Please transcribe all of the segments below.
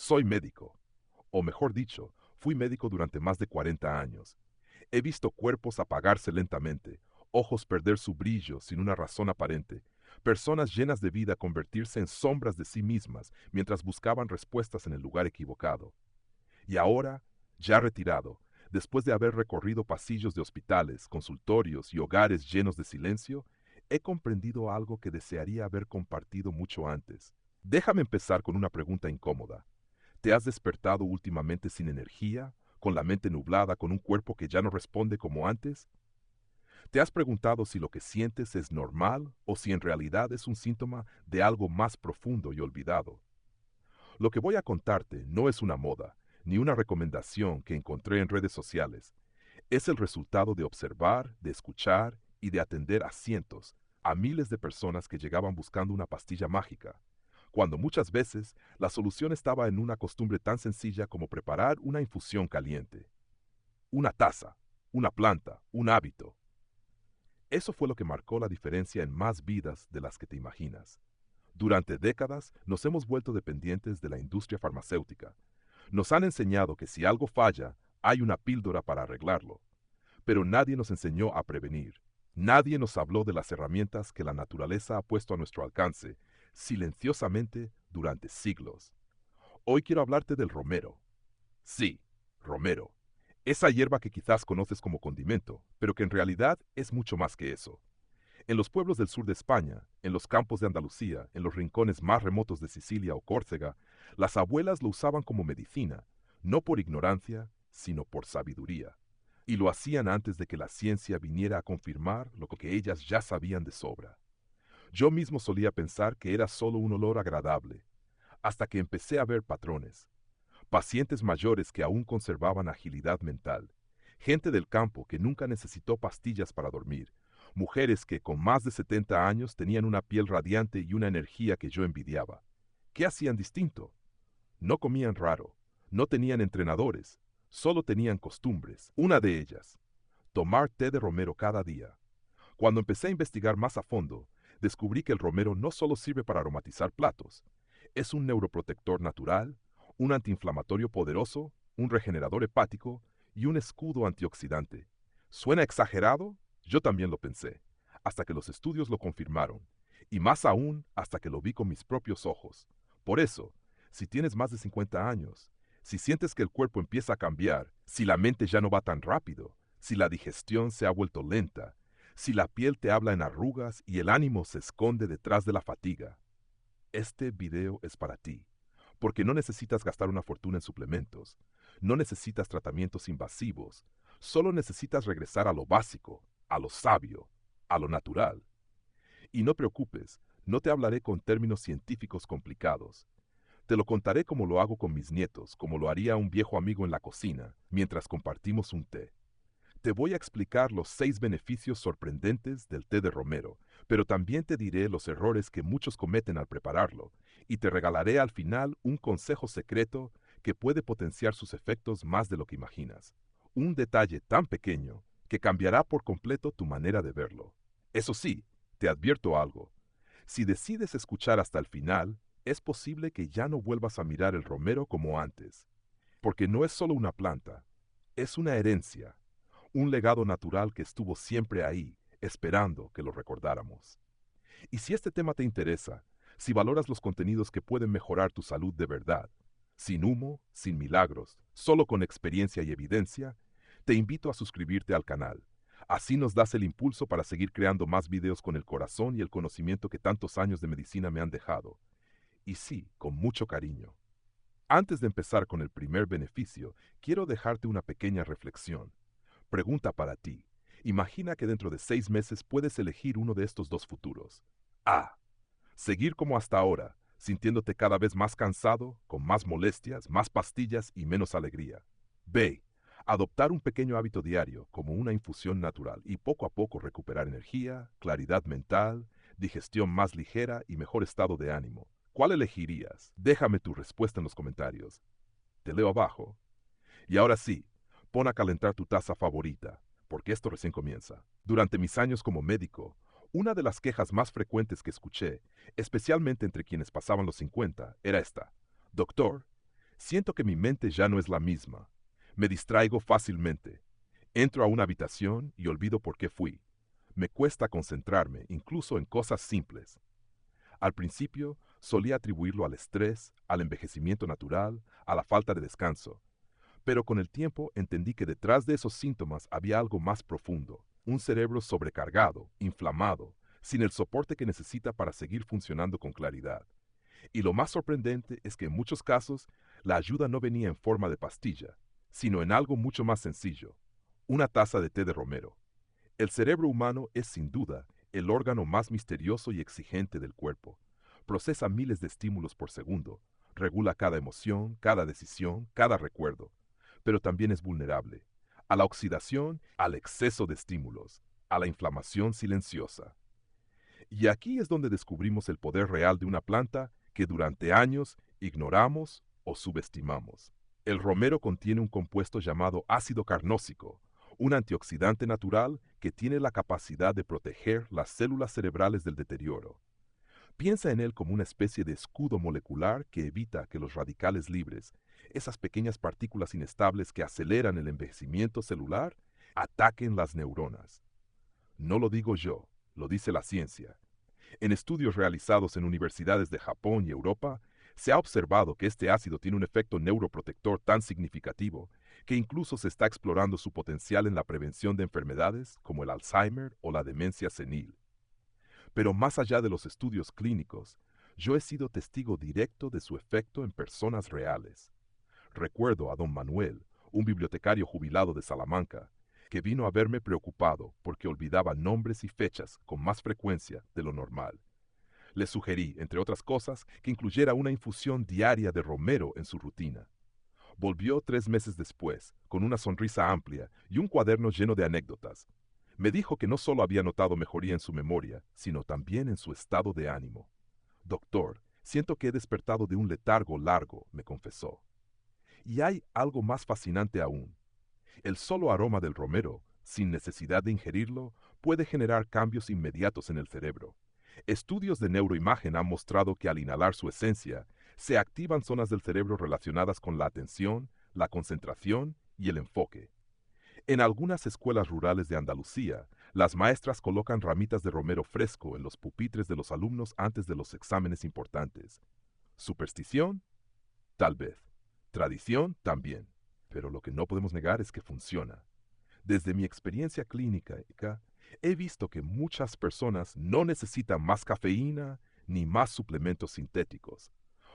Soy médico, o mejor dicho, fui médico durante más de 40 años. He visto cuerpos apagarse lentamente, ojos perder su brillo sin una razón aparente, personas llenas de vida convertirse en sombras de sí mismas mientras buscaban respuestas en el lugar equivocado. Y ahora, ya retirado, después de haber recorrido pasillos de hospitales, consultorios y hogares llenos de silencio, he comprendido algo que desearía haber compartido mucho antes. Déjame empezar con una pregunta incómoda. ¿Te has despertado últimamente sin energía, con la mente nublada, con un cuerpo que ya no responde como antes? ¿Te has preguntado si lo que sientes es normal o si en realidad es un síntoma de algo más profundo y olvidado? Lo que voy a contarte no es una moda, ni una recomendación que encontré en redes sociales. Es el resultado de observar, de escuchar y de atender a cientos, a miles de personas que llegaban buscando una pastilla mágica, cuando muchas veces la solución estaba en una costumbre tan sencilla como preparar una infusión caliente. Una taza, una planta, un hábito. Eso fue lo que marcó la diferencia en más vidas de las que te imaginas. Durante décadas nos hemos vuelto dependientes de la industria farmacéutica. Nos han enseñado que si algo falla, hay una píldora para arreglarlo. Pero nadie nos enseñó a prevenir. Nadie nos habló de las herramientas que la naturaleza ha puesto a nuestro alcance, silenciosamente durante siglos. Hoy quiero hablarte del romero. Sí, romero. Esa hierba que quizás conoces como condimento, pero que en realidad es mucho más que eso. En los pueblos del sur de España, en los campos de Andalucía, en los rincones más remotos de Sicilia o Córcega, las abuelas lo usaban como medicina, no por ignorancia, sino por sabiduría. Y lo hacían antes de que la ciencia viniera a confirmar lo que ellas ya sabían de sobra. Yo mismo solía pensar que era solo un olor agradable, hasta que empecé a ver patrones. Pacientes mayores que aún conservaban agilidad mental, gente del campo que nunca necesitó pastillas para dormir, mujeres que con más de 70 años tenían una piel radiante y una energía que yo envidiaba. ¿Qué hacían distinto? No comían raro, no tenían entrenadores, solo tenían costumbres. Una de ellas, tomar té de romero cada día. Cuando empecé a investigar más a fondo, descubrí que el romero no solo sirve para aromatizar platos, es un neuroprotector natural, un antiinflamatorio poderoso, un regenerador hepático y un escudo antioxidante. ¿Suena exagerado? Yo también lo pensé, hasta que los estudios lo confirmaron, y más aún hasta que lo vi con mis propios ojos. Por eso, si tienes más de 50 años, si sientes que el cuerpo empieza a cambiar, si la mente ya no va tan rápido, si la digestión se ha vuelto lenta, si la piel te habla en arrugas y el ánimo se esconde detrás de la fatiga, este video es para ti, porque no necesitas gastar una fortuna en suplementos, no necesitas tratamientos invasivos, solo necesitas regresar a lo básico, a lo sabio, a lo natural. Y no preocupes, no te hablaré con términos científicos complicados. Te lo contaré como lo hago con mis nietos, como lo haría un viejo amigo en la cocina, mientras compartimos un té. Te voy a explicar los 6 beneficios sorprendentes del té de romero, pero también te diré los errores que muchos cometen al prepararlo, y te regalaré al final un consejo secreto que puede potenciar sus efectos más de lo que imaginas. Un detalle tan pequeño que cambiará por completo tu manera de verlo. Eso sí, te advierto algo. Si decides escuchar hasta el final, es posible que ya no vuelvas a mirar el romero como antes, porque no es solo una planta, es una herencia, un legado natural que estuvo siempre ahí, esperando que lo recordáramos. Y si este tema te interesa, si valoras los contenidos que pueden mejorar tu salud de verdad, sin humo, sin milagros, solo con experiencia y evidencia, te invito a suscribirte al canal. Así nos das el impulso para seguir creando más videos con el corazón y el conocimiento que tantos años de medicina me han dejado. Y sí, con mucho cariño. Antes de empezar con el primer beneficio, quiero dejarte una pequeña reflexión. Pregunta para ti. Imagina que dentro de 6 meses puedes elegir uno de estos dos futuros. A. Seguir como hasta ahora, sintiéndote cada vez más cansado, con más molestias, más pastillas y menos alegría. B. Adoptar un pequeño hábito diario, como una infusión natural, y poco a poco recuperar energía, claridad mental, digestión más ligera y mejor estado de ánimo. ¿Cuál elegirías? Déjame tu respuesta en los comentarios. Te leo abajo. Y ahora sí, pon a calentar tu taza favorita, porque esto recién comienza. Durante mis años como médico, una de las quejas más frecuentes que escuché, especialmente entre quienes pasaban los 50, era esta. Doctor, Siento que mi mente ya no es la misma. Me distraigo fácilmente. Entro a una habitación y olvido por qué fui. Me cuesta concentrarme, incluso en cosas simples. Al principio, solía atribuirlo al estrés, al envejecimiento natural, a la falta de descanso. Pero con el tiempo entendí que detrás de esos síntomas había algo más profundo, un cerebro sobrecargado, inflamado, sin el soporte que necesita para seguir funcionando con claridad. Y lo más sorprendente es que en muchos casos la ayuda no venía en forma de pastilla, sino en algo mucho más sencillo, una taza de té de romero. El cerebro humano es sin duda el órgano más misterioso y exigente del cuerpo. Procesa miles de estímulos por segundo, regula cada emoción, cada decisión, cada recuerdo, pero también es vulnerable a la oxidación, al exceso de estímulos, a la inflamación silenciosa. Y aquí es donde descubrimos el poder real de una planta que durante años ignoramos o subestimamos. El romero contiene un compuesto llamado ácido carnósico, un antioxidante natural que tiene la capacidad de proteger las células cerebrales del deterioro. Piensa en él como una especie de escudo molecular que evita que los radicales libres, esas pequeñas partículas inestables que aceleran el envejecimiento celular, ataquen las neuronas. No lo digo yo, lo dice la ciencia. En estudios realizados en universidades de Japón y Europa, se ha observado que este ácido tiene un efecto neuroprotector tan significativo que incluso se está explorando su potencial en la prevención de enfermedades como el Alzheimer o la demencia senil. Pero más allá de los estudios clínicos, yo he sido testigo directo de su efecto en personas reales. Recuerdo a don Manuel, un bibliotecario jubilado de Salamanca, que vino a verme preocupado porque olvidaba nombres y fechas con más frecuencia de lo normal. Le sugerí, entre otras cosas, que incluyera una infusión diaria de romero en su rutina. Volvió 3 meses después, con una sonrisa amplia y un cuaderno lleno de anécdotas. Me dijo que no solo había notado mejoría en su memoria, sino también en su estado de ánimo. Doctor, siento que he despertado de un letargo largo, me confesó. Y hay algo más fascinante aún. El solo aroma del romero, sin necesidad de ingerirlo, puede generar cambios inmediatos en el cerebro. Estudios de neuroimagen han mostrado que al inhalar su esencia, se activan zonas del cerebro relacionadas con la atención, la concentración y el enfoque. En algunas escuelas rurales de Andalucía, las maestras colocan ramitas de romero fresco en los pupitres de los alumnos antes de los exámenes importantes. ¿Superstición? Tal vez. Tradición también. Pero lo que no podemos negar es que funciona. Desde mi experiencia clínica, he visto que muchas personas no necesitan más cafeína ni más suplementos sintéticos.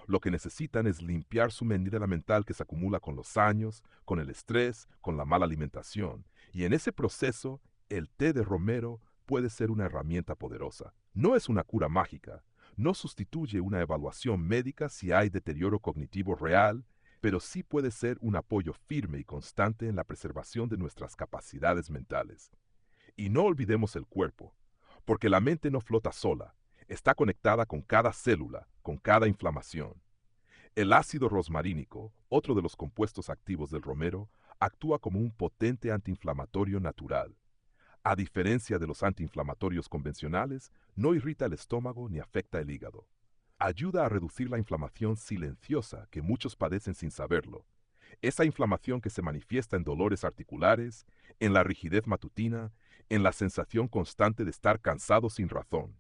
Lo que necesitan es limpiar su medida mental que se acumula con los años, con el estrés, con la mala alimentación. Y en ese proceso, el té de romero puede ser una herramienta poderosa. No es una cura mágica, no sustituye una evaluación médica si hay deterioro cognitivo real, pero sí puede ser un apoyo firme y constante en la preservación de nuestras capacidades mentales. Y no olvidemos el cuerpo, porque la mente no flota sola, está conectada con cada célula, con cada inflamación. El ácido rosmarínico, otro de los compuestos activos del romero, actúa como un potente antiinflamatorio natural. A diferencia de los antiinflamatorios convencionales, no irrita el estómago ni afecta el hígado. Ayuda a reducir la inflamación silenciosa que muchos padecen sin saberlo. Esa inflamación que se manifiesta en dolores articulares, en la rigidez matutina, en la sensación constante de estar cansado sin razón.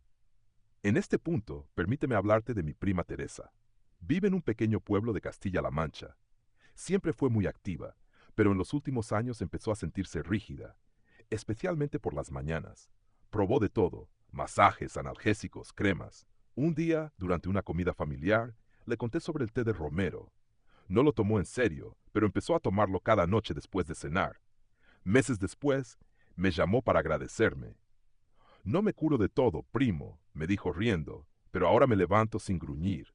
En este punto, permíteme hablarte de mi prima Teresa. Vive en un pequeño pueblo de Castilla-La Mancha. Siempre fue muy activa, pero en los últimos años empezó a sentirse rígida, especialmente por las mañanas. Probó de todo, masajes, analgésicos, cremas. Un día, durante una comida familiar, le conté sobre el té de romero. No lo tomó en serio, pero empezó a tomarlo cada noche después de cenar. Meses después, me llamó para agradecerme. No me curo de todo, primo, me dijo riendo, pero ahora me levanto sin gruñir.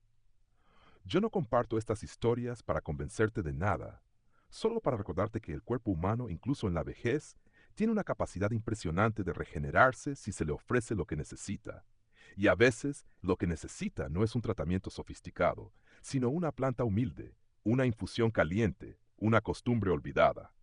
Yo no comparto estas historias para convencerte de nada, solo para recordarte que el cuerpo humano, incluso en la vejez, tiene una capacidad impresionante de regenerarse si se le ofrece lo que necesita. Y a veces lo que necesita no es un tratamiento sofisticado, sino una planta humilde, una infusión caliente, una costumbre olvidada.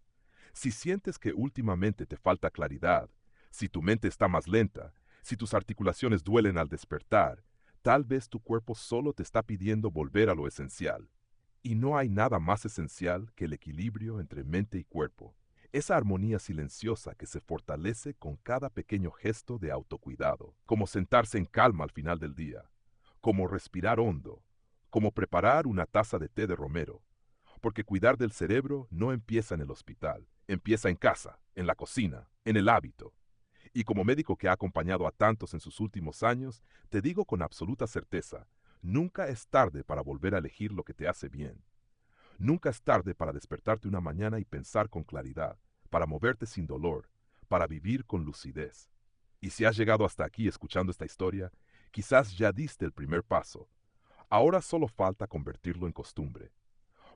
Si sientes que últimamente te falta claridad, si tu mente está más lenta, si tus articulaciones duelen al despertar, tal vez tu cuerpo solo te está pidiendo volver a lo esencial. Y no hay nada más esencial que el equilibrio entre mente y cuerpo, esa armonía silenciosa que se fortalece con cada pequeño gesto de autocuidado, como sentarse en calma al final del día, como respirar hondo, como preparar una taza de té de romero, porque cuidar del cerebro no empieza en el hospital, empieza en casa, en la cocina, en el hábito. Y como médico que ha acompañado a tantos en sus últimos años, te digo con absoluta certeza, nunca es tarde para volver a elegir lo que te hace bien. Nunca es tarde para despertarte una mañana y pensar con claridad, para moverte sin dolor, para vivir con lucidez. Y si has llegado hasta aquí escuchando esta historia, quizás ya diste el primer paso. Ahora solo falta convertirlo en costumbre.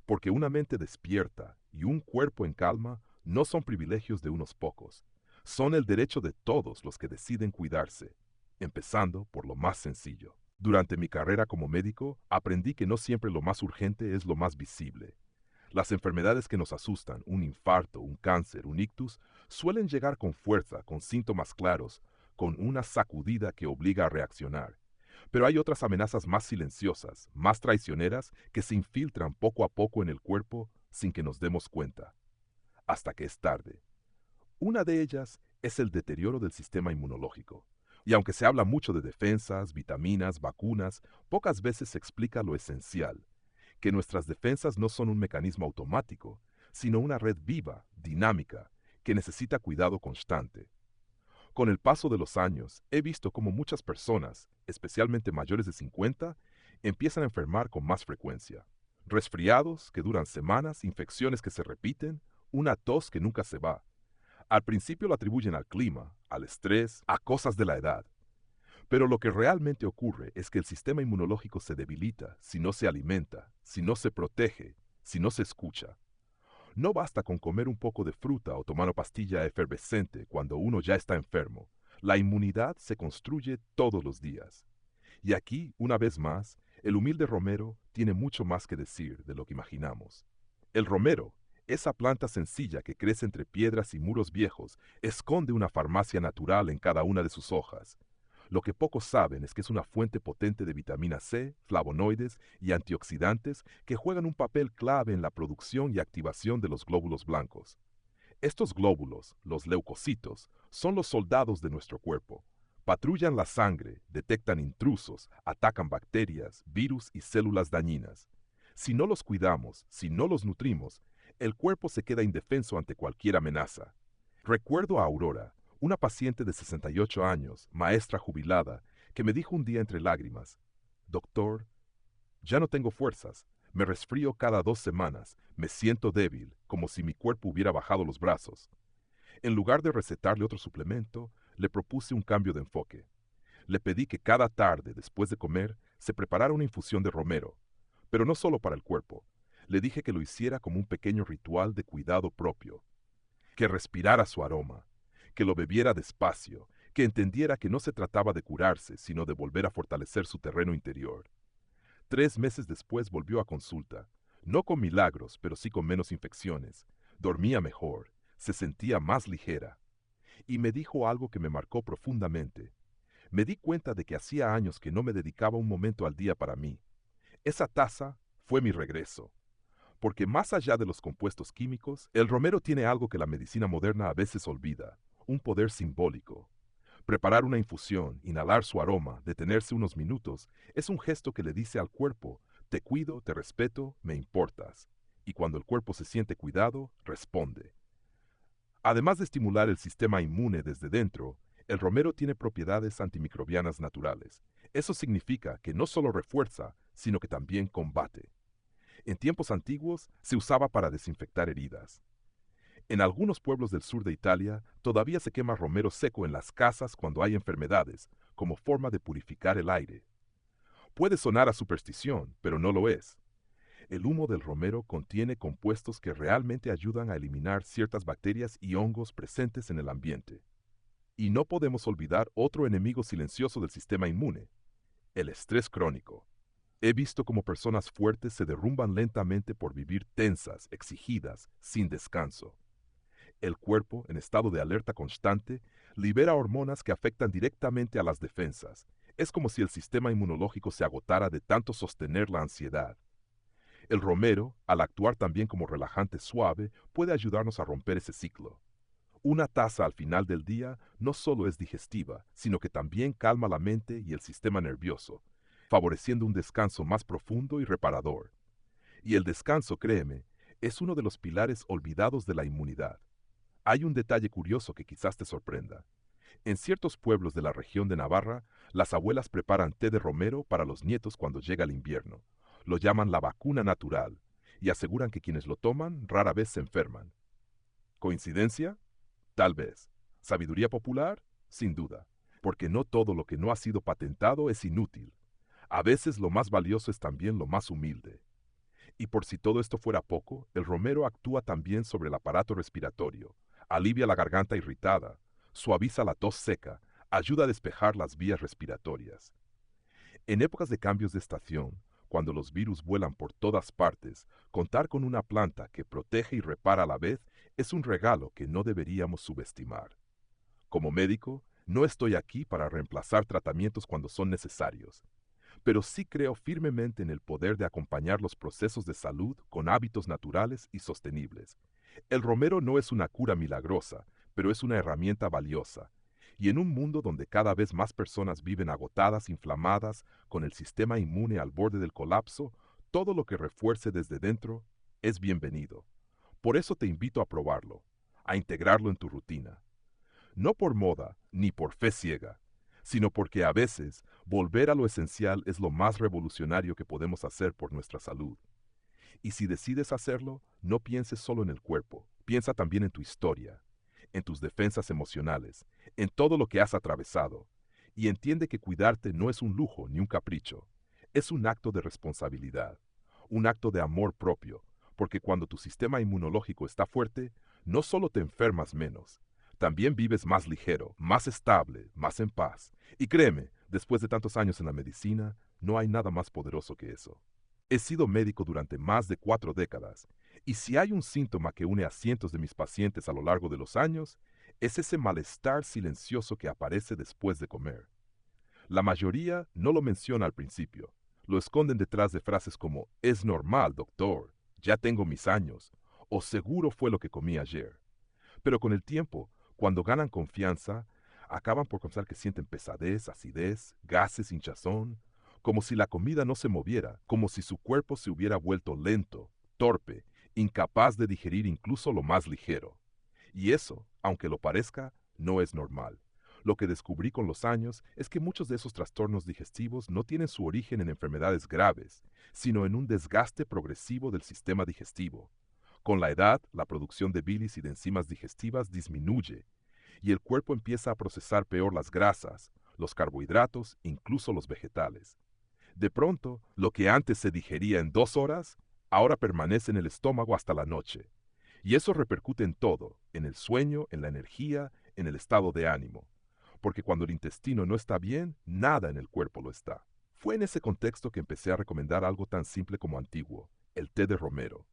Porque una mente despierta y un cuerpo en calma no son privilegios de unos pocos. Son el derecho de todos los que deciden cuidarse, empezando por lo más sencillo. Durante mi carrera como médico, aprendí que no siempre lo más urgente es lo más visible. Las enfermedades que nos asustan, un infarto, un cáncer, un ictus, suelen llegar con fuerza, con síntomas claros, con una sacudida que obliga a reaccionar. Pero hay otras amenazas más silenciosas, más traicioneras, que se infiltran poco a poco en el cuerpo sin que nos demos cuenta, hasta que es tarde. Una de ellas es el deterioro del sistema inmunológico. Y aunque se habla mucho de defensas, vitaminas, vacunas, pocas veces se explica lo esencial, que nuestras defensas no son un mecanismo automático, sino una red viva, dinámica, que necesita cuidado constante. Con el paso de los años, he visto cómo muchas personas, especialmente mayores de 50, empiezan a enfermar con más frecuencia. Resfriados que duran semanas, infecciones que se repiten, una tos que nunca se va. Al principio lo atribuyen al clima, al estrés, a cosas de la edad. Pero lo que realmente ocurre es que el sistema inmunológico se debilita si no se alimenta, si no se protege, si no se escucha. No basta con comer un poco de fruta o tomar una pastilla efervescente cuando uno ya está enfermo. La inmunidad se construye todos los días. Y aquí, una vez más, el humilde romero tiene mucho más que decir de lo que imaginamos. El romero, esa planta sencilla que crece entre piedras y muros viejos, esconde una farmacia natural en cada una de sus hojas. Lo que pocos saben es que es una fuente potente de vitamina C, flavonoides y antioxidantes que juegan un papel clave en la producción y activación de los glóbulos blancos. Estos glóbulos, los leucocitos, son los soldados de nuestro cuerpo. Patrullan la sangre, detectan intrusos, atacan bacterias, virus y células dañinas. Si no los cuidamos, si no los nutrimos, el cuerpo se queda indefenso ante cualquier amenaza. Recuerdo a Aurora, una paciente de 68 años, maestra jubilada, que me dijo un día entre lágrimas, «Doctor, ya no tengo fuerzas, me resfrío cada 2 semanas, me siento débil, como si mi cuerpo hubiera bajado los brazos». En lugar de recetarle otro suplemento, le propuse un cambio de enfoque. Le pedí que cada tarde, después de comer, se preparara una infusión de romero, pero no solo para el cuerpo. Le dije que lo hiciera como un pequeño ritual de cuidado propio, que respirara su aroma, que lo bebiera despacio, que entendiera que no se trataba de curarse, sino de volver a fortalecer su terreno interior. 3 meses después volvió a consulta, no con milagros, pero sí con menos infecciones. Dormía mejor, se sentía más ligera. Y me dijo algo que me marcó profundamente. Me di cuenta de que hacía años que no me dedicaba un momento al día para mí. Esa taza fue mi regreso. Porque más allá de los compuestos químicos, el romero tiene algo que la medicina moderna a veces olvida, un poder simbólico. Preparar una infusión, inhalar su aroma, detenerse unos minutos, es un gesto que le dice al cuerpo, te cuido, te respeto, me importas. Y cuando el cuerpo se siente cuidado, responde. Además de estimular el sistema inmune desde dentro, el romero tiene propiedades antimicrobianas naturales. Eso significa que no solo refuerza, sino que también combate. En tiempos antiguos se usaba para desinfectar heridas. En algunos pueblos del sur de Italia todavía se quema romero seco en las casas cuando hay enfermedades, como forma de purificar el aire. Puede sonar a superstición, pero no lo es. El humo del romero contiene compuestos que realmente ayudan a eliminar ciertas bacterias y hongos presentes en el ambiente. Y no podemos olvidar otro enemigo silencioso del sistema inmune, el estrés crónico. He visto cómo personas fuertes se derrumban lentamente por vivir tensas, exigidas, sin descanso. El cuerpo, en estado de alerta constante, libera hormonas que afectan directamente a las defensas. Es como si el sistema inmunológico se agotara de tanto sostener la ansiedad. El romero, al actuar también como relajante suave, puede ayudarnos a romper ese ciclo. Una taza al final del día no solo es digestiva, sino que también calma la mente y el sistema nervioso, favoreciendo un descanso más profundo y reparador. Y el descanso, créeme, es uno de los pilares olvidados de la inmunidad. Hay un detalle curioso que quizás te sorprenda. En ciertos pueblos de la región de Navarra, las abuelas preparan té de romero para los nietos cuando llega el invierno. Lo llaman la vacuna natural y aseguran que quienes lo toman rara vez se enferman. ¿Coincidencia? Tal vez. ¿Sabiduría popular? Sin duda. Porque no todo lo que no ha sido patentado es inútil. A veces lo más valioso es también lo más humilde. Y por si todo esto fuera poco, el romero actúa también sobre el aparato respiratorio, alivia la garganta irritada, suaviza la tos seca, ayuda a despejar las vías respiratorias. En épocas de cambios de estación, cuando los virus vuelan por todas partes, contar con una planta que protege y repara a la vez es un regalo que no deberíamos subestimar. Como médico, no estoy aquí para reemplazar tratamientos cuando son necesarios, pero sí creo firmemente en el poder de acompañar los procesos de salud con hábitos naturales y sostenibles. El romero no es una cura milagrosa, pero es una herramienta valiosa. Y en un mundo donde cada vez más personas viven agotadas, inflamadas, con el sistema inmune al borde del colapso, todo lo que refuerce desde dentro es bienvenido. Por eso te invito a probarlo, a integrarlo en tu rutina. No por moda ni por fe ciega, sino porque a veces volver a lo esencial es lo más revolucionario que podemos hacer por nuestra salud. Y si decides hacerlo, no pienses solo en el cuerpo, piensa también en tu historia, en tus defensas emocionales, en todo lo que has atravesado, y entiende que cuidarte no es un lujo ni un capricho, es un acto de responsabilidad, un acto de amor propio, porque cuando tu sistema inmunológico está fuerte, no solo te enfermas menos, también vives más ligero, más estable, más en paz. Y créeme, después de tantos años en la medicina, no hay nada más poderoso que eso. He sido médico durante más de 4 décadas, y si hay un síntoma que une a cientos de mis pacientes a lo largo de los años, es ese malestar silencioso que aparece después de comer. La mayoría no lo menciona al principio, lo esconden detrás de frases como «es normal, doctor», «ya tengo mis años» o «seguro fue lo que comí ayer». Pero con el tiempo, cuando ganan confianza, acaban por confesar que sienten pesadez, acidez, gases, hinchazón, como si la comida no se moviera, como si su cuerpo se hubiera vuelto lento, torpe, incapaz de digerir incluso lo más ligero. Y eso, aunque lo parezca, no es normal. Lo que descubrí con los años es que muchos de esos trastornos digestivos no tienen su origen en enfermedades graves, sino en un desgaste progresivo del sistema digestivo. Con la edad, la producción de bilis y de enzimas digestivas disminuye, y el cuerpo empieza a procesar peor las grasas, los carbohidratos, incluso los vegetales. De pronto, lo que antes se digería en 2 horas, ahora permanece en el estómago hasta la noche. Y eso repercute en todo, en el sueño, en la energía, en el estado de ánimo. Porque cuando el intestino no está bien, nada en el cuerpo lo está. Fue en ese contexto que empecé a recomendar algo tan simple como antiguo, el té de romero.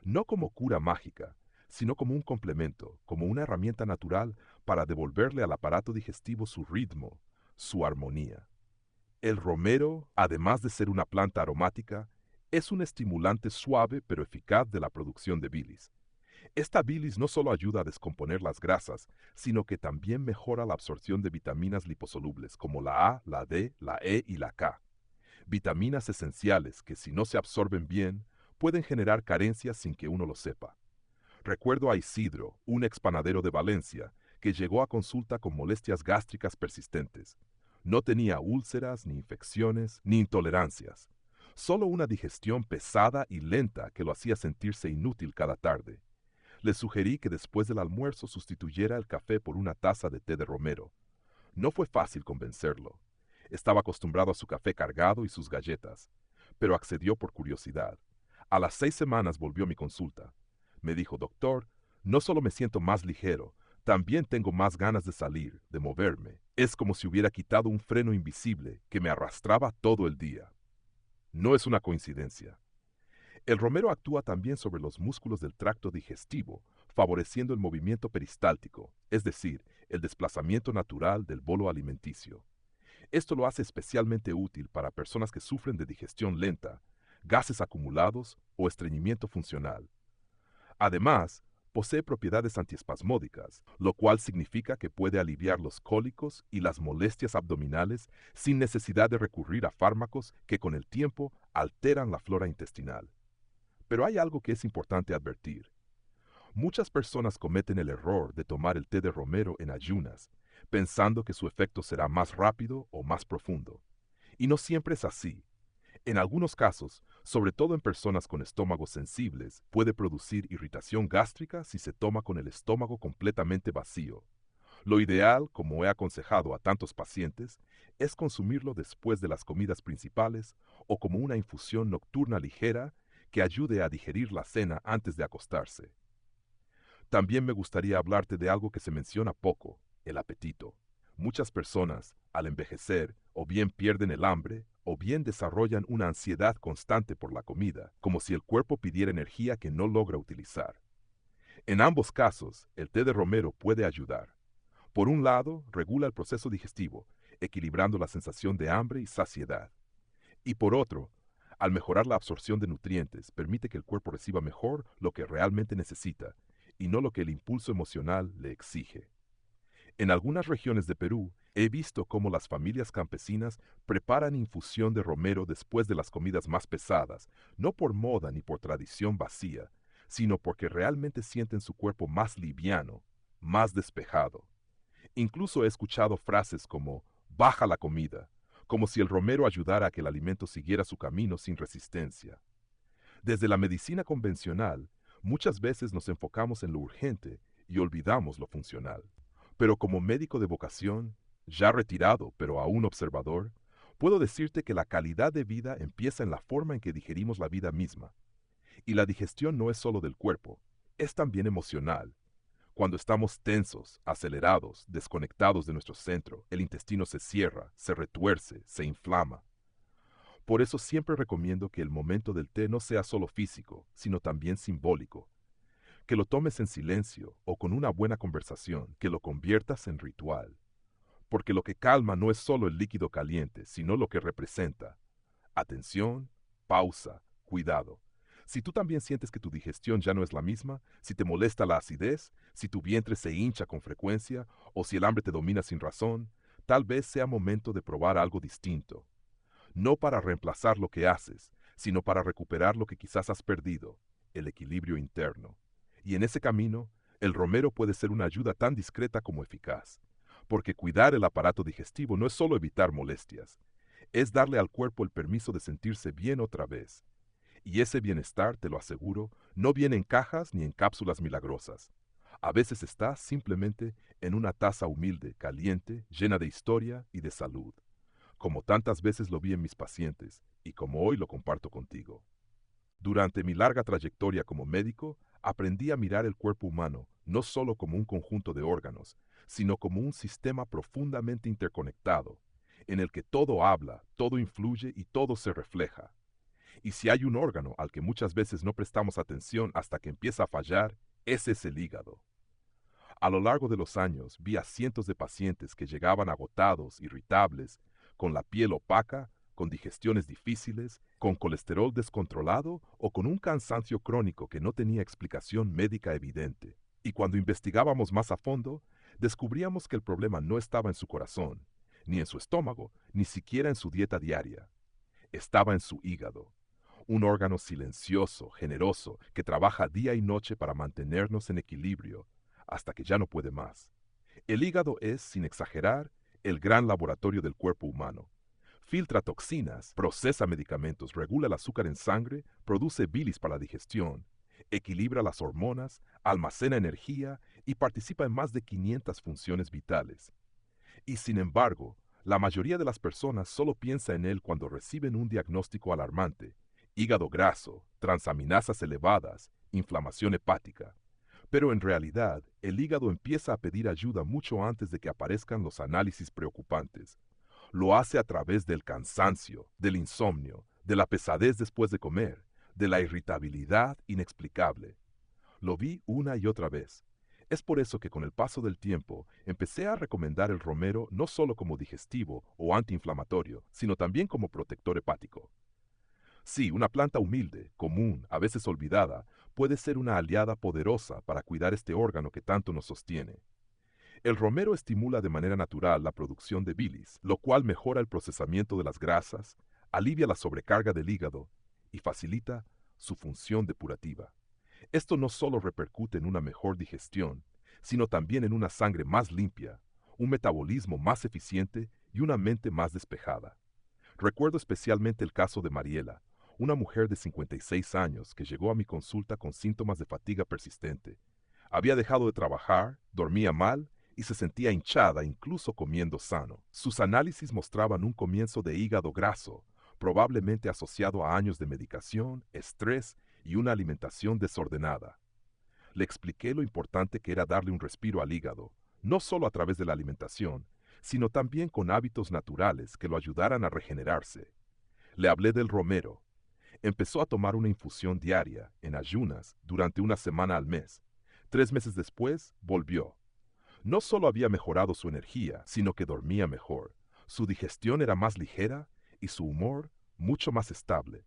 No como cura mágica, sino como un complemento, como una herramienta natural para devolverle al aparato digestivo su ritmo, su armonía. El romero, además de ser una planta aromática, es un estimulante suave pero eficaz de la producción de bilis. Esta bilis no solo ayuda a descomponer las grasas, sino que también mejora la absorción de vitaminas liposolubles como la A, la D, la E y la K. Vitaminas esenciales que si no se absorben bien, pueden generar carencias sin que uno lo sepa. Recuerdo a Isidro, un expanadero de Valencia, que llegó a consulta con molestias gástricas persistentes. No tenía úlceras, ni infecciones, ni intolerancias. Solo una digestión pesada y lenta que lo hacía sentirse inútil cada tarde. Le sugerí que después del almuerzo sustituyera el café por una taza de té de romero. No fue fácil convencerlo. Estaba acostumbrado a su café cargado y sus galletas, pero accedió por curiosidad. A las 6 semanas volvió a mi consulta. Me dijo, doctor, no solo me siento más ligero, también tengo más ganas de salir, de moverme. Es como si hubiera quitado un freno invisible que me arrastraba todo el día. No es una coincidencia. El romero actúa también sobre los músculos del tracto digestivo, favoreciendo el movimiento peristáltico, es decir, el desplazamiento natural del bolo alimenticio. Esto lo hace especialmente útil para personas que sufren de digestión lenta, gases acumulados o estreñimiento funcional. Además, posee propiedades antiespasmódicas, lo cual significa que puede aliviar los cólicos y las molestias abdominales sin necesidad de recurrir a fármacos que con el tiempo alteran la flora intestinal. Pero hay algo que es importante advertir. Muchas personas cometen el error de tomar el té de romero en ayunas, pensando que su efecto será más rápido o más profundo. Y no siempre es así. En algunos casos, sobre todo en personas con estómagos sensibles, puede producir irritación gástrica si se toma con el estómago completamente vacío. Lo ideal, como he aconsejado a tantos pacientes, es consumirlo después de las comidas principales o como una infusión nocturna ligera que ayude a digerir la cena antes de acostarse. También me gustaría hablarte de algo que se menciona poco, el apetito. Muchas personas, al envejecer, o bien pierden el hambre, o bien desarrollan una ansiedad constante por la comida, como si el cuerpo pidiera energía que no logra utilizar. En ambos casos, el té de romero puede ayudar. Por un lado, regula el proceso digestivo, equilibrando la sensación de hambre y saciedad. Y por otro, al mejorar la absorción de nutrientes, permite que el cuerpo reciba mejor lo que realmente necesita, y no lo que el impulso emocional le exige. En algunas regiones de Perú, he visto cómo las familias campesinas preparan infusión de romero después de las comidas más pesadas, no por moda ni por tradición vacía, sino porque realmente sienten su cuerpo más liviano, más despejado. Incluso he escuchado frases como baja la comida, como si el romero ayudara a que el alimento siguiera su camino sin resistencia. Desde la medicina convencional, muchas veces nos enfocamos en lo urgente y olvidamos lo funcional. Pero como médico de vocación, ya retirado pero aún observador, puedo decirte que la calidad de vida empieza en la forma en que digerimos la vida misma. Y la digestión no es solo del cuerpo, es también emocional. Cuando estamos tensos, acelerados, desconectados de nuestro centro, el intestino se cierra, se retuerce, se inflama. Por eso siempre recomiendo que el momento del té no sea solo físico, sino también simbólico. Que lo tomes en silencio o con una buena conversación, que lo conviertas en ritual. Porque lo que calma no es solo el líquido caliente, sino lo que representa. Atención, pausa, cuidado. Si tú también sientes que tu digestión ya no es la misma, si te molesta la acidez, si tu vientre se hincha con frecuencia o si el hambre te domina sin razón, tal vez sea momento de probar algo distinto. No para reemplazar lo que haces, sino para recuperar lo que quizás has perdido, el equilibrio interno. Y en ese camino, el romero puede ser una ayuda tan discreta como eficaz, porque cuidar el aparato digestivo no es solo evitar molestias, es darle al cuerpo el permiso de sentirse bien otra vez. Y ese bienestar, te lo aseguro, no viene en cajas ni en cápsulas milagrosas. A veces está simplemente en una taza humilde, caliente, llena de historia y de salud, como tantas veces lo vi en mis pacientes y como hoy lo comparto contigo. Durante mi larga trayectoria como médico, aprendí a mirar el cuerpo humano no solo como un conjunto de órganos, sino como un sistema profundamente interconectado, en el que todo habla, todo influye y todo se refleja. Y si hay un órgano al que muchas veces no prestamos atención hasta que empieza a fallar, ese es el hígado. A lo largo de los años vi a cientos de pacientes que llegaban agotados, irritables, con la piel opaca, con digestiones difíciles, con colesterol descontrolado o con un cansancio crónico que no tenía explicación médica evidente. Y cuando investigábamos más a fondo, descubríamos que el problema no estaba en su corazón, ni en su estómago, ni siquiera en su dieta diaria. Estaba en su hígado, un órgano silencioso, generoso, que trabaja día y noche para mantenernos en equilibrio, hasta que ya no puede más. El hígado es, sin exagerar, el gran laboratorio del cuerpo humano. Filtra toxinas, procesa medicamentos, regula el azúcar en sangre, produce bilis para la digestión, equilibra las hormonas, almacena energía y participa en más de 500 funciones vitales. Y sin embargo, la mayoría de las personas solo piensa en él cuando reciben un diagnóstico alarmante: hígado graso, transaminasas elevadas, inflamación hepática. Pero en realidad, el hígado empieza a pedir ayuda mucho antes de que aparezcan los análisis preocupantes. Lo hace a través del cansancio, del insomnio, de la pesadez después de comer, de la irritabilidad inexplicable. Lo vi una y otra vez. Es por eso que con el paso del tiempo empecé a recomendar el romero no solo como digestivo o antiinflamatorio, sino también como protector hepático. Sí, una planta humilde, común, a veces olvidada, puede ser una aliada poderosa para cuidar este órgano que tanto nos sostiene. El romero estimula de manera natural la producción de bilis, lo cual mejora el procesamiento de las grasas, alivia la sobrecarga del hígado y facilita su función depurativa. Esto no solo repercute en una mejor digestión, sino también en una sangre más limpia, un metabolismo más eficiente y una mente más despejada. Recuerdo especialmente el caso de Mariela, una mujer de 56 años que llegó a mi consulta con síntomas de fatiga persistente. Había dejado de trabajar, dormía mal y se sentía hinchada incluso comiendo sano. Sus análisis mostraban un comienzo de hígado graso, probablemente asociado a años de medicación, estrés y una alimentación desordenada. Le expliqué lo importante que era darle un respiro al hígado, no solo a través de la alimentación, sino también con hábitos naturales que lo ayudaran a regenerarse. Le hablé del romero. Empezó a tomar una infusión diaria, en ayunas, durante una semana al mes. 3 meses después, volvió. No solo había mejorado su energía, sino que dormía mejor. Su digestión era más ligera y su humor mucho más estable.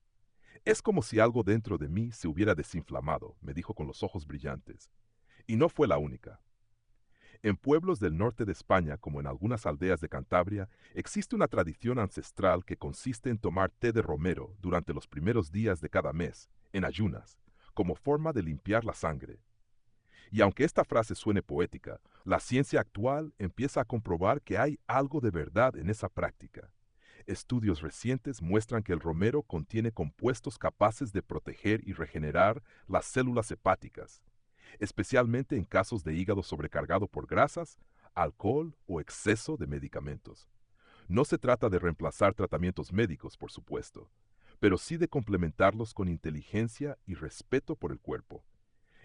Es como si algo dentro de mí se hubiera desinflamado, me dijo con los ojos brillantes. Y no fue la única. En pueblos del norte de España, como en algunas aldeas de Cantabria, existe una tradición ancestral que consiste en tomar té de romero durante los primeros días de cada mes, en ayunas, como forma de limpiar la sangre. Y aunque esta frase suene poética, la ciencia actual empieza a comprobar que hay algo de verdad en esa práctica. Estudios recientes muestran que el romero contiene compuestos capaces de proteger y regenerar las células hepáticas, especialmente en casos de hígado sobrecargado por grasas, alcohol o exceso de medicamentos. No se trata de reemplazar tratamientos médicos, por supuesto, pero sí de complementarlos con inteligencia y respeto por el cuerpo.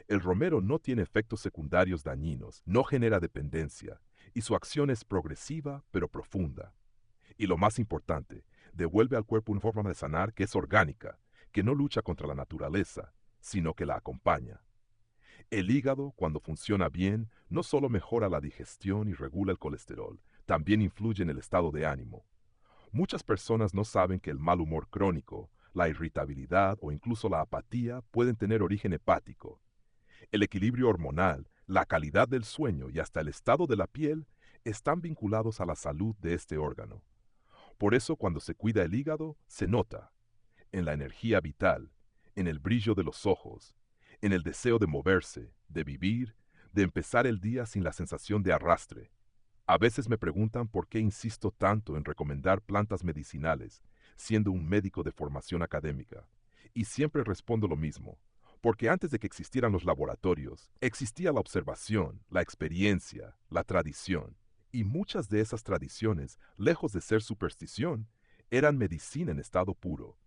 El romero no tiene efectos secundarios dañinos, no genera dependencia, y su acción es progresiva pero profunda. Y lo más importante, devuelve al cuerpo una forma de sanar que es orgánica, que no lucha contra la naturaleza, sino que la acompaña. El hígado, cuando funciona bien, no solo mejora la digestión y regula el colesterol, también influye en el estado de ánimo. Muchas personas no saben que el mal humor crónico, la irritabilidad o incluso la apatía pueden tener origen hepático. El equilibrio hormonal, la calidad del sueño y hasta el estado de la piel están vinculados a la salud de este órgano. Por eso cuando se cuida el hígado, se nota en la energía vital, en el brillo de los ojos, en el deseo de moverse, de vivir, de empezar el día sin la sensación de arrastre. A veces me preguntan por qué insisto tanto en recomendar plantas medicinales, siendo un médico de formación académica. Y siempre respondo lo mismo, porque antes de que existieran los laboratorios, existía la observación, la experiencia, la tradición. Y muchas de esas tradiciones, lejos de ser superstición, eran medicina en estado puro.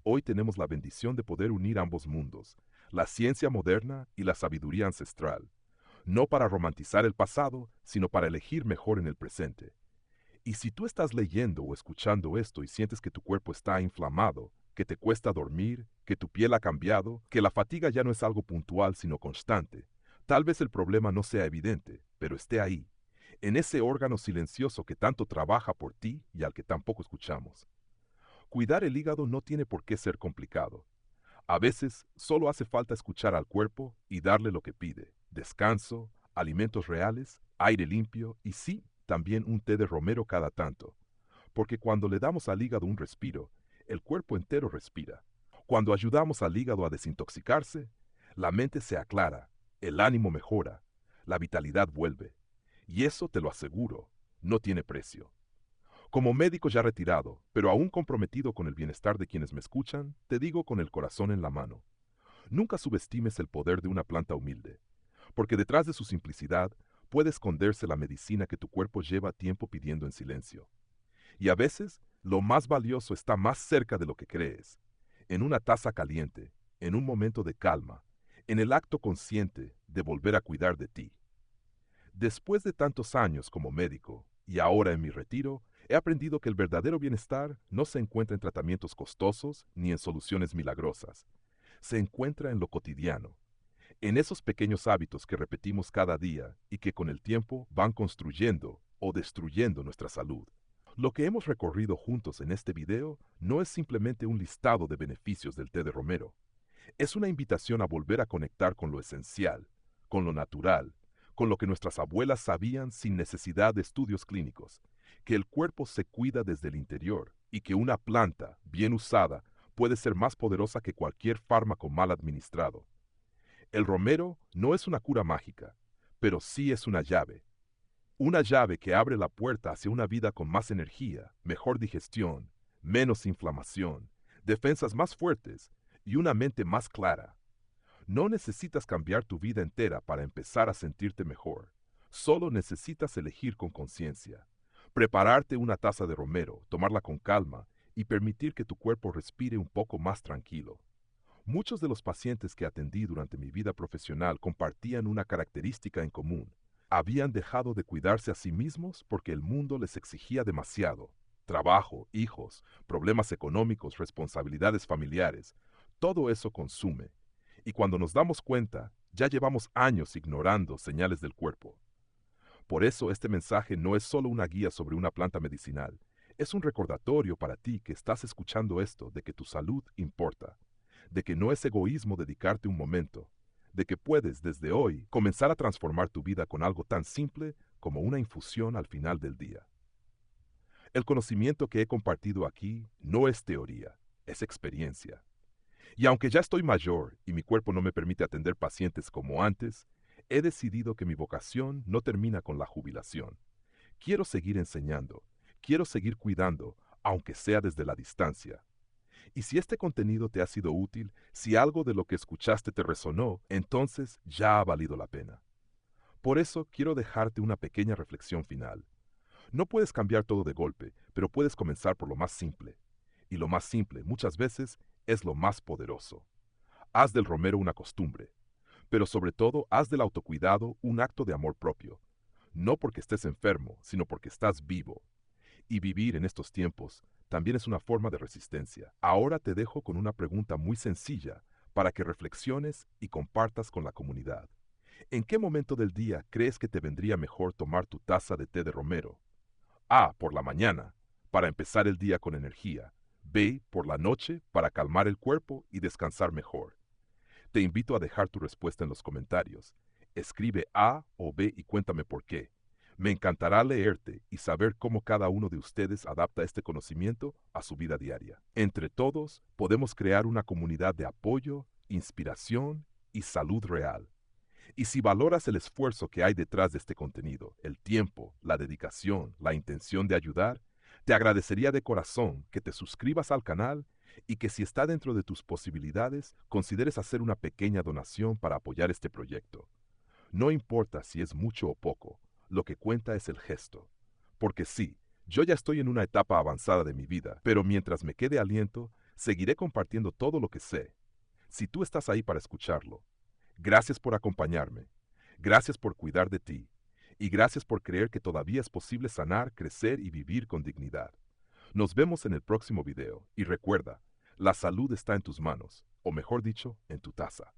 Hoy tenemos la bendición de poder unir ambos mundos, la ciencia moderna y la sabiduría ancestral, no para romantizar el pasado, sino para elegir mejor en el presente. Y si tú estás leyendo o escuchando esto y sientes que tu cuerpo está inflamado, que te cuesta dormir, que tu piel ha cambiado, que la fatiga ya no es algo puntual sino constante, tal vez el problema no sea evidente, pero esté ahí, en ese órgano silencioso que tanto trabaja por ti y al que tampoco escuchamos. Cuidar el hígado no tiene por qué ser complicado. A veces solo hace falta escuchar al cuerpo y darle lo que pide: descanso, alimentos reales, aire limpio y sí, también un té de romero cada tanto. Porque cuando le damos al hígado un respiro, el cuerpo entero respira. Cuando ayudamos al hígado a desintoxicarse, la mente se aclara, el ánimo mejora, la vitalidad vuelve. Y eso te lo aseguro, no tiene precio. Como médico ya retirado, pero aún comprometido con el bienestar de quienes me escuchan, te digo con el corazón en la mano: nunca subestimes el poder de una planta humilde, porque detrás de su simplicidad puede esconderse la medicina que tu cuerpo lleva tiempo pidiendo en silencio. Y a veces, lo más valioso está más cerca de lo que crees, en una taza caliente, en un momento de calma, en el acto consciente de volver a cuidar de ti. Después de tantos años como médico, y ahora en mi retiro, he aprendido que el verdadero bienestar no se encuentra en tratamientos costosos ni en soluciones milagrosas. Se encuentra en lo cotidiano, en esos pequeños hábitos que repetimos cada día y que con el tiempo van construyendo o destruyendo nuestra salud. Lo que hemos recorrido juntos en este video no es simplemente un listado de beneficios del té de romero. Es una invitación a volver a conectar con lo esencial, con lo natural, con lo que nuestras abuelas sabían sin necesidad de estudios clínicos, que el cuerpo se cuida desde el interior y que una planta, bien usada, puede ser más poderosa que cualquier fármaco mal administrado. El romero no es una cura mágica, pero sí es una llave que abre la puerta hacia una vida con más energía, mejor digestión, menos inflamación, defensas más fuertes y una mente más clara. No necesitas cambiar tu vida entera para empezar a sentirte mejor. Solo necesitas elegir con conciencia. Prepararte una taza de romero, tomarla con calma y permitir que tu cuerpo respire un poco más tranquilo. Muchos de los pacientes que atendí durante mi vida profesional compartían una característica en común. Habían dejado de cuidarse a sí mismos porque el mundo les exigía demasiado. Trabajo, hijos, problemas económicos, responsabilidades familiares. Todo eso consume. Y cuando nos damos cuenta, ya llevamos años ignorando señales del cuerpo. Por eso este mensaje no es solo una guía sobre una planta medicinal. Es un recordatorio para ti que estás escuchando esto de que tu salud importa, de que no es egoísmo dedicarte un momento, de que puedes desde hoy comenzar a transformar tu vida con algo tan simple como una infusión al final del día. El conocimiento que he compartido aquí no es teoría, es experiencia. Y aunque ya estoy mayor y mi cuerpo no me permite atender pacientes como antes, he decidido que mi vocación no termina con la jubilación. Quiero seguir enseñando, quiero seguir cuidando, aunque sea desde la distancia. Y si este contenido te ha sido útil, si algo de lo que escuchaste te resonó, entonces ya ha valido la pena. Por eso quiero dejarte una pequeña reflexión final. No puedes cambiar todo de golpe, pero puedes comenzar por lo más simple. Y lo más simple, muchas veces, es lo más poderoso. Haz del romero una costumbre, pero sobre todo haz del autocuidado un acto de amor propio. No porque estés enfermo, sino porque estás vivo. Y vivir en estos tiempos también es una forma de resistencia. Ahora te dejo con una pregunta muy sencilla para que reflexiones y compartas con la comunidad. ¿En qué momento del día crees que te vendría mejor tomar tu taza de té de romero? A. Por la mañana, para empezar el día con energía. B. Por la noche, para calmar el cuerpo y descansar mejor. Te invito a dejar tu respuesta en los comentarios. Escribe A o B y cuéntame por qué. Me encantará leerte y saber cómo cada uno de ustedes adapta este conocimiento a su vida diaria. Entre todos, podemos crear una comunidad de apoyo, inspiración y salud real. Y si valoras el esfuerzo que hay detrás de este contenido, el tiempo, la dedicación, la intención de ayudar, te agradecería de corazón que te suscribas al canal y que si está dentro de tus posibilidades, consideres hacer una pequeña donación para apoyar este proyecto. No importa si es mucho o poco, lo que cuenta es el gesto. Porque sí, yo ya estoy en una etapa avanzada de mi vida, pero mientras me quede aliento, seguiré compartiendo todo lo que sé. Si tú estás ahí para escucharlo, gracias por acompañarme, gracias por cuidar de ti, y gracias por creer que todavía es posible sanar, crecer y vivir con dignidad. Nos vemos en el próximo video, y recuerda, la salud está en tus manos, o mejor dicho, en tu taza.